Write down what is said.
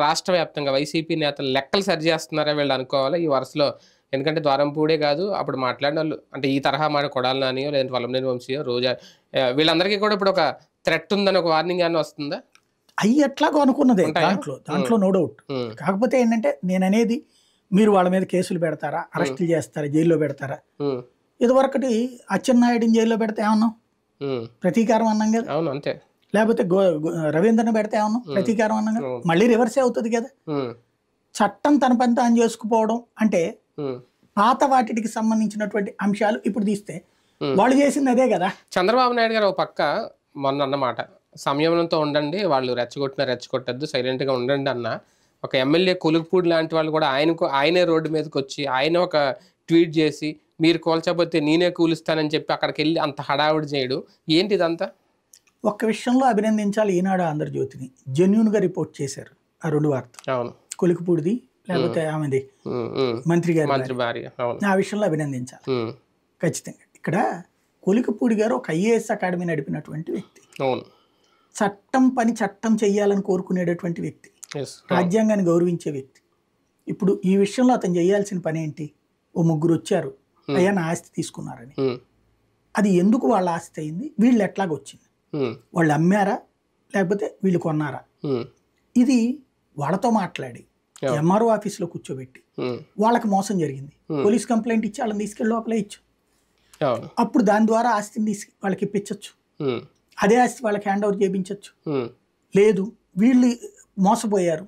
రాష్ట్ర వ్యాప్తంగా వైసీపీ నేతలు లెక్కలు సరిచేస్తున్నారా వీళ్ళు అనుకోవాలా ఈ వరుసలో? ఎందుకంటే ద్వారంపూడే కాదు, అప్పుడు మాట్లాడినోళ్ళు అంటే ఈ తరహా మాట కొడాలి నానియో, లేదంటే వల్లభనేని వంశీయో, రోజా వీళ్ళందరికీ కూడా ఇప్పుడు ఒక థ్రెట్ ఉందని ఒక వార్నింగ్ ఏమన్నా వస్తుందా? అయ్యి ఎట్లాగో అనుకున్నదే ఉంటాయా? దాంట్లో నో డౌట్. కాకపోతే ఏంటంటే నేననేది మీరు వాళ్ళ మీద కేసులు పెడతారా, అరెస్టులు చేస్తారా, జైల్లో పెడతారా? ఇదివరకటి అచ్చెన్నాయుడిని జైల్లో పెడితే ఏమన్నాం? ప్రతీకారం అన్నాం కదా. అవును, అంతే. లేకపోతే రవీంద్రని పెడితే ఏమన్నాం? ప్రతీకారం అన్నాం కదా. మళ్ళీ రివర్సే అవుతుంది కదా. చట్టం తన పని తాను చేసుకుపోవడం అంటే పాత వాటికి సంబంధించినటువంటి అంశాలు ఇప్పుడు తీస్తే వాళ్ళు చేసింది అదే కదా. చంద్రబాబు నాయుడు గారు ఒక పక్క మొన్న అన్నమాట, సంయమనంతో ఉండండి, వాళ్ళు రెచ్చగొట్టద్దు, సైలెంట్గా ఉండండి అన్న ఒక ఎమ్మెల్యే కొలుగుపూడి లాంటి వాళ్ళు కూడా ఆయనే రోడ్డు మీదకి వచ్చి ఆయన ఒక ట్వీట్ చేసి మీరు కూల్చకపోతే నేనే కూలుస్తానని చెప్పి అక్కడికి వెళ్ళి అంత హడావుడి చేయడు ఏంటి ఇదంతా? ఒక్క విషయంలో అభినందించాలి ఈనాడు ఆంధ్రజ్యోతిని, జెన్యూన్గా రిపోర్ట్ చేశారు ఆ రెండు వార్తలు. అవును, కొలికిపూడిది లేకపోతే ఆమెది మంత్రి భార్య, ఆ విషయంలో అభినందించాలి ఖచ్చితంగా. ఇక్కడ కొలికిపూడి గారు ఒక ఐఏఎస్ అకాడమీ నడిపినటువంటి వ్యక్తి, చట్టం చెయ్యాలని కోరుకునేటటువంటి వ్యక్తి, రాజ్యాంగాన్ని గౌరవించే వ్యక్తి. ఇప్పుడు ఈ విషయంలో అతను చేయాల్సిన పని ఏంటి? ఓ ముగ్గురు వచ్చారు, అయ్యా నా ఆస్తి తీసుకున్నారని. అది ఎందుకు వాళ్ళ ఆస్తి అయింది, వీళ్ళు ఎట్లాగొచ్చింది, వాళ్ళు అమ్మారా లేకపోతే వీళ్ళు కొన్నారా? ఇది వాళ్ళతో మాట్లాడి ఎంఆర్ఓ ఆఫీస్లో కూర్చోబెట్టి వాళ్ళకి మోసం జరిగింది, పోలీస్ కంప్లైంట్ ఇచ్చి వాళ్ళని తీసుకెళ్ళి లోపలే ఇచ్చు. అప్పుడు దాని ద్వారా ఆస్తిని తీసి వాళ్ళకి ఇప్పించవచ్చు, అదే ఆస్తి వాళ్ళకి హ్యాండ్ ఓవర్ చేయించవచ్చు. లేదు వీళ్ళు మోసపోయారు,